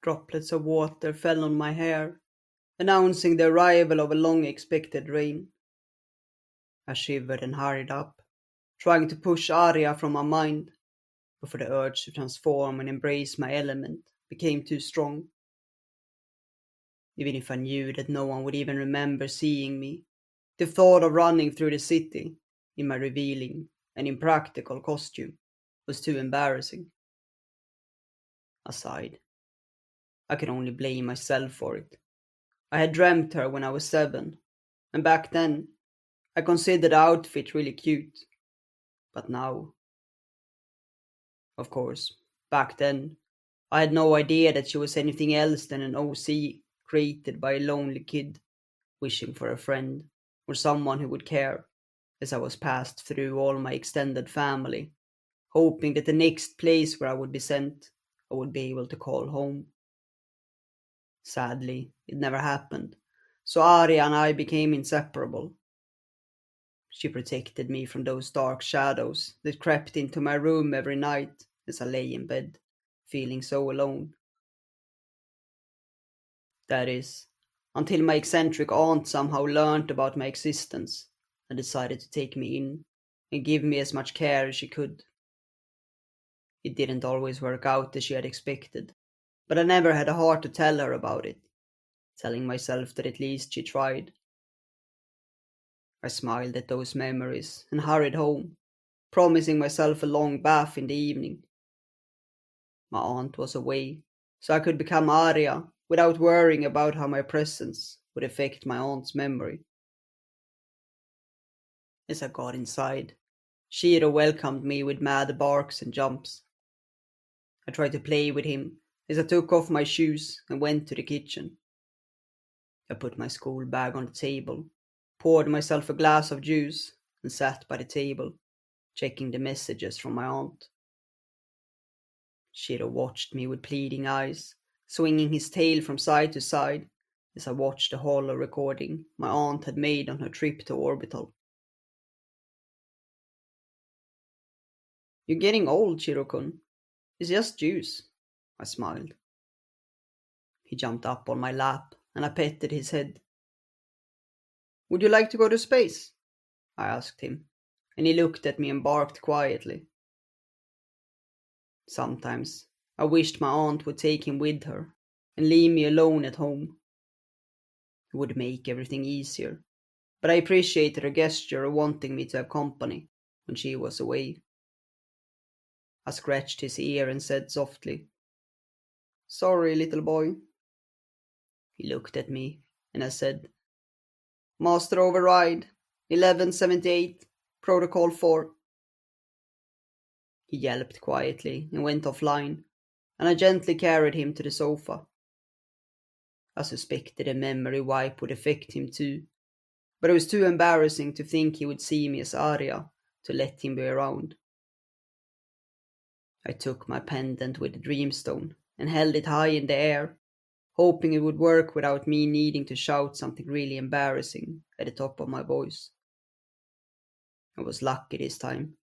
Droplets of water fell on my hair, announcing the arrival of a long-expected rain. I shivered and hurried up, trying to push Aria from my mind, before the urge to transform and embrace my element became too strong. Even if I knew that no one would even remember seeing me, the thought of running through the city in my revealing and impractical costume was too embarrassing. I sighed. I could only blame myself for it. I had dreamt her when I was 7, and back then I considered the outfit really cute. But now, of course, back then, I had no idea that she was anything else than an OC created by a lonely kid wishing for a friend or someone who would care, as I was passed through all my extended family, hoping that the next place where I would be sent, I would be able to call home. Sadly, it never happened, so Aria and I became inseparable. She protected me from those dark shadows that crept into my room every night as I lay in bed, feeling so alone. That is, until my eccentric aunt somehow learnt about my existence and decided to take me in and give me as much care as she could. It didn't always work out as she had expected, but I never had a heart to tell her about it, telling myself that at least she tried. I smiled at those memories and hurried home, promising myself a long bath in the evening. My aunt was away, so I could become Aria without worrying about how my presence would affect my aunt's memory. As I got inside, Shiro welcomed me with mad barks and jumps. I tried to play with him as I took off my shoes and went to the kitchen. I put my school bag on the table, poured myself a glass of juice, and sat by the table, checking the messages from my aunt. Shiro watched me with pleading eyes, swinging his tail from side to side as I watched the hollow recording my aunt had made on her trip to Orbital. You're getting old, Shiro-kun. It's just juice, I smiled. He jumped up on my lap and I petted his head. Would you like to go to space? I asked him, and he looked at me and barked quietly. Sometimes I wished my aunt would take him with her and leave me alone at home. It would make everything easier, but I appreciated her gesture of wanting me to have company when she was away. I scratched his ear and said softly, Sorry, little boy. He looked at me, and I said, Master override, 1178, Protocol 4. He yelped quietly and went offline, and I gently carried him to the sofa. I suspected a memory wipe would affect him too, but it was too embarrassing to think he would see me as Aria to let him be around. I took my pendant with the dreamstone and held it high in the air, hoping it would work without me needing to shout something really embarrassing at the top of my voice. I was lucky this time,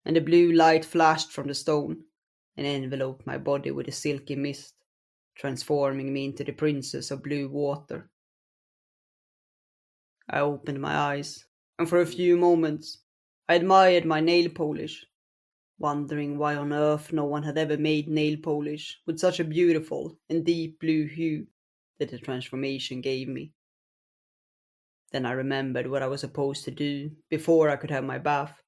and the blue light flashed from the stone and enveloped my body with a silky mist, transforming me into the princess of blue water. I opened my eyes, and for a few moments I admired my nail polish, wondering why on earth no one had ever made nail polish with such a beautiful and deep blue hue that the transformation gave me. Then I remembered what I was supposed to do before I could have my bath,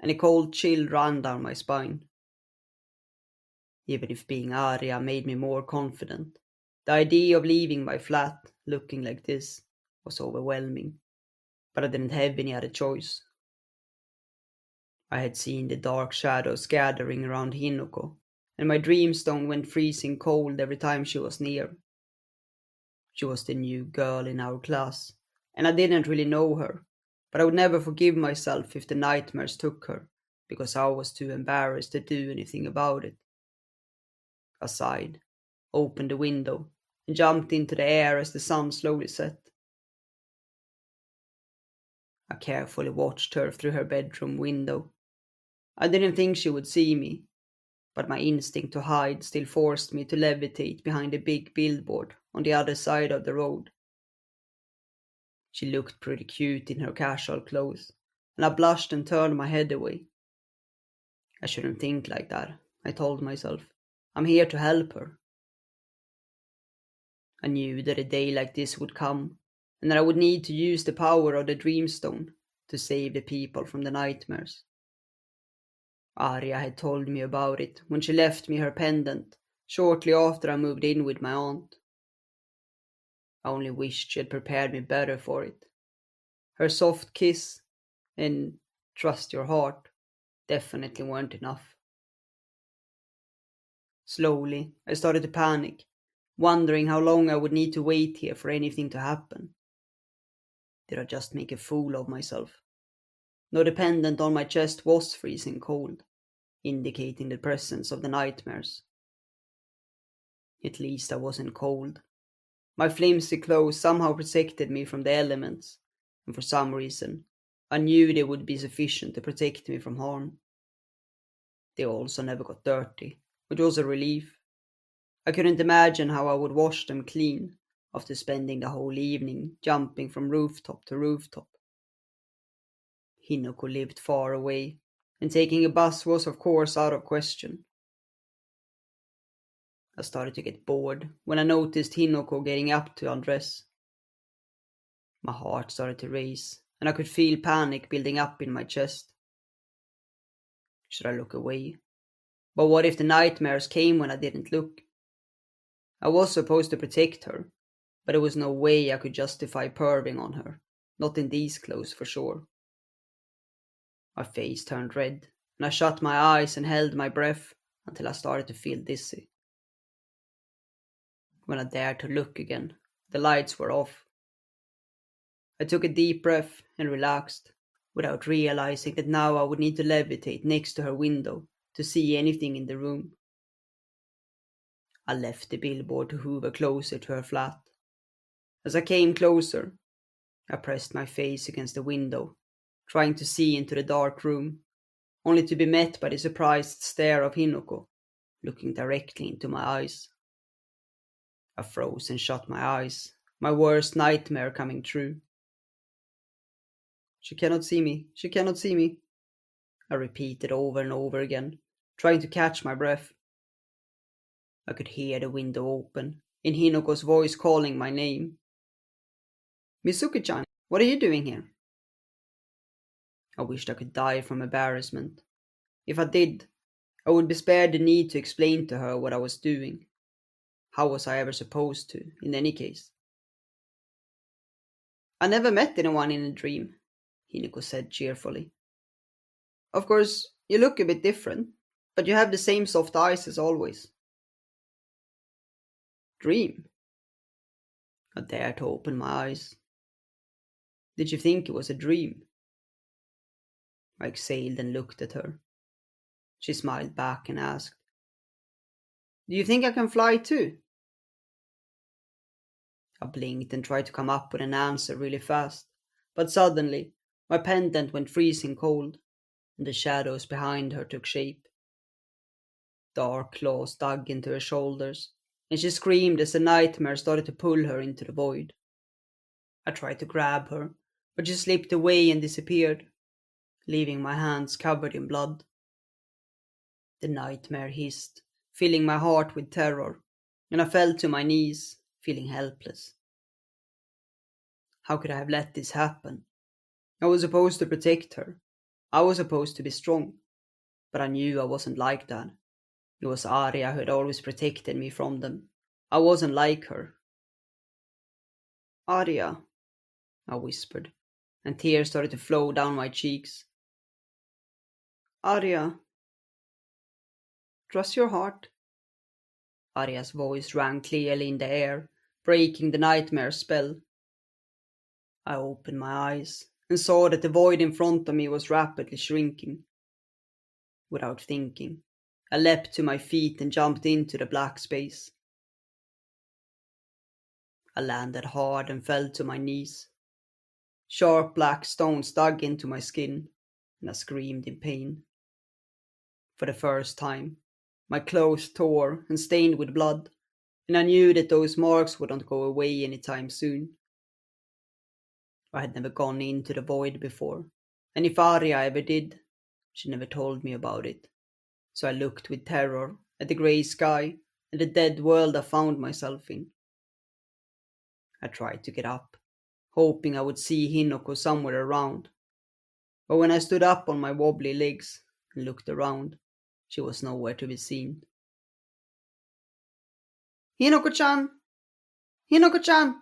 and a cold chill ran down my spine. Even if being Aria made me more confident, the idea of leaving my flat looking like this was overwhelming, but I didn't have any other choice. I had seen the dark shadows gathering around Hinoko, and my dreamstone went freezing cold every time she was near. She was the new girl in our class, and I didn't really know her, but I would never forgive myself if the nightmares took her, because I was too embarrassed to do anything about it. I sighed, opened the window, and jumped into the air as the sun slowly set. I carefully watched her through her bedroom window. I didn't think she would see me, but my instinct to hide still forced me to levitate behind a big billboard on the other side of the road. She looked pretty cute in her casual clothes, and I blushed and turned my head away. I shouldn't think like that, I told myself. I'm here to help her. I knew that a day like this would come, and that I would need to use the power of the Dreamstone to save the people from the nightmares. Aria had told me about it when she left me her pendant shortly after I moved in with my aunt. I only wished she had prepared me better for it. Her soft kiss and trust your heart definitely weren't enough. Slowly, I started to panic, wondering how long I would need to wait here for anything to happen. Did I just make a fool of myself? No, the pendant on my chest was freezing cold, indicating the presence of the nightmares. At least I wasn't cold. My flimsy clothes somehow protected me from the elements, and for some reason, I knew they would be sufficient to protect me from harm. They also never got dirty, which was a relief. I couldn't imagine how I would wash them clean after spending the whole evening jumping from rooftop to rooftop. Hinoko lived far away, and taking a bus was of course out of question. I started to get bored when I noticed Hinoko getting up to undress. My heart started to race, and I could feel panic building up in my chest. Should I look away? But what if the nightmares came when I didn't look? I was supposed to protect her, but there was no way I could justify perving on her, not in these clothes for sure. My face turned red, and I shut my eyes and held my breath until I started to feel dizzy. When I dared to look again, the lights were off. I took a deep breath and relaxed, without realizing that now I would need to levitate next to her window to see anything in the room. I left the billboard to hover closer to her flat. As I came closer, I pressed my face against the window, trying to see into the dark room, only to be met by the surprised stare of Hinoko, looking directly into my eyes. I froze and shut my eyes, my worst nightmare coming true. She cannot see me, she cannot see me, I repeated over and over again, trying to catch my breath. I could hear the window open, in Hinoko's voice calling my name. Mizuki-chan, what are you doing here? I wished I could die from embarrassment. If I did, I would be spared the need to explain to her what I was doing. How was I ever supposed to, in any case? I never met anyone in a dream, Hinoko said cheerfully. Of course, you look a bit different, but you have the same soft eyes as always. Dream? I dared to open my eyes. Did you think it was a dream? I exhaled and looked at her. She smiled back and asked, Do you think I can fly too? I blinked and tried to come up with an answer really fast, but suddenly my pendant went freezing cold, and the shadows behind her took shape. Dark claws dug into her shoulders, and she screamed as the nightmare started to pull her into the void. I tried to grab her, but she slipped away and disappeared, leaving my hands covered in blood. The nightmare hissed, filling my heart with terror, and I fell to my knees, feeling helpless. How could I have let this happen? I was supposed to protect her. I was supposed to be strong, but I knew I wasn't like that. It was Aria who had always protected me from them. I wasn't like her. Aria, I whispered, and tears started to flow down my cheeks. Aria, trust your heart. Aria's voice rang clearly in the air, breaking the nightmare spell. I opened my eyes and saw that the void in front of me was rapidly shrinking. Without thinking, I leapt to my feet and jumped into the black space. I landed hard and fell to my knees. Sharp black stones dug into my skin, and I screamed in pain. For the first time, My clothes tore and stained with blood, and I knew that those marks wouldn't go away anytime soon. I had never gone into the void before, and if Aria ever did, she never told me about it. So I looked with terror at the grey sky and the dead world I found myself in. I tried to get up, hoping I would see Hinoko somewhere around. But when I stood up on my wobbly legs and looked around, she was nowhere to be seen. Hinoko-chan! Hinoko-chan!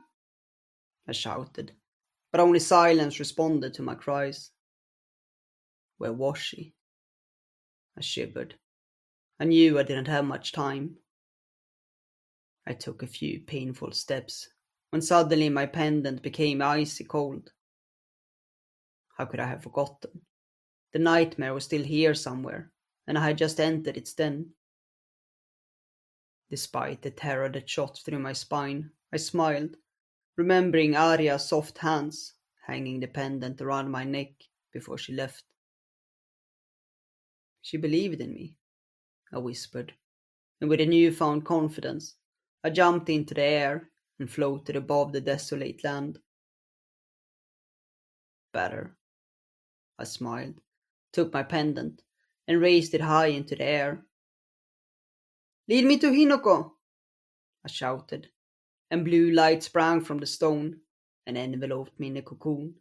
I shouted, but only silence responded to my cries. Where was she? I shivered. I knew I didn't have much time. I took a few painful steps when suddenly my pendant became icy cold. How could I have forgotten? The nightmare was still here somewhere, and I had just entered its den. Despite the terror that shot through my spine, I smiled, remembering Aria's soft hands hanging the pendant around my neck before she left. She believed in me, I whispered, and with a newfound confidence, I jumped into the air and floated above the desolate land. Better, I smiled, took my pendant, and raised it high into the air. Lead me to Hinoko! I shouted, and blue light sprang from the stone and enveloped me in a cocoon.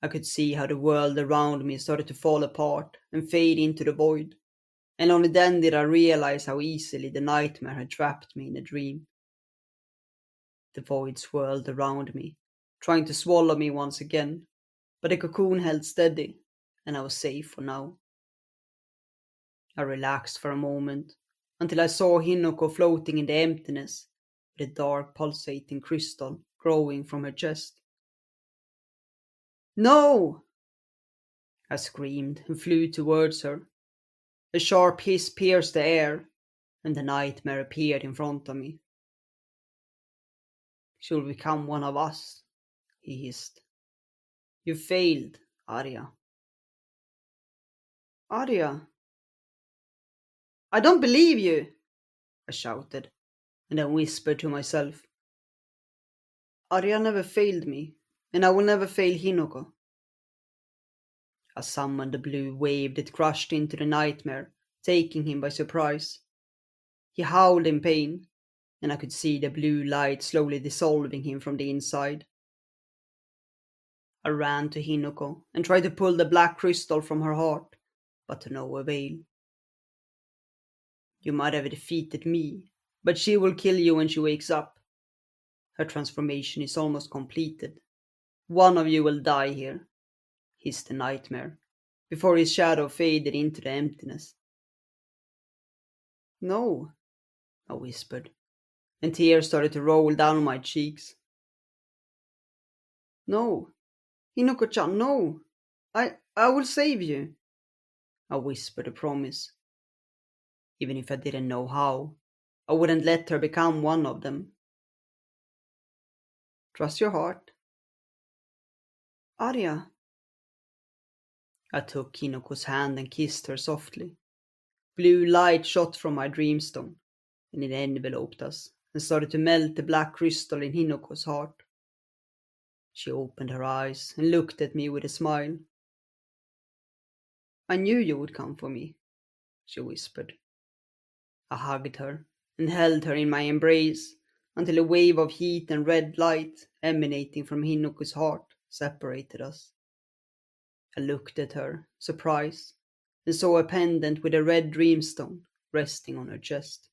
I could see how the world around me started to fall apart and fade into the void, and only then did I realize how easily the nightmare had trapped me in a dream. The void swirled around me, trying to swallow me once again, but the cocoon held steady, and I was safe for now. I relaxed for a moment, until I saw Hinoko floating in the emptiness, with a dark pulsating crystal growing from her chest. No! I screamed and flew towards her. A sharp hiss pierced the air, and the nightmare appeared in front of me. She will become one of us, he hissed. You failed, Aria. Aria? I don't believe you, I shouted, and then whispered to myself. Aria never failed me, and I will never fail Hinoko. I summoned the blue wave that crushed into the nightmare, taking him by surprise. He howled in pain, and I could see the blue light slowly dissolving him from the inside. I ran to Hinoko and tried to pull the black crystal from her heart, but to no avail. You might have defeated me, but she will kill you when she wakes up. Her transformation is almost completed. One of you will die here, hissed the nightmare, before his shadow faded into the emptiness. No, I whispered, and tears started to roll down my cheeks. No, Hinoko-chan, no! I will save you, I whispered a promise. Even if I didn't know how, I wouldn't let her become one of them. Trust your heart. Aria. I took Hinoko's hand and kissed her softly. Blue light shot from my dreamstone, and it enveloped us and started to melt the black crystal in Hinoko's heart. She opened her eyes and looked at me with a smile. I knew you would come for me, she whispered. I hugged her and held her in my embrace until a wave of heat and red light emanating from Hinoko's heart separated us. I looked at her, surprised, and saw a pendant with a red dreamstone resting on her chest.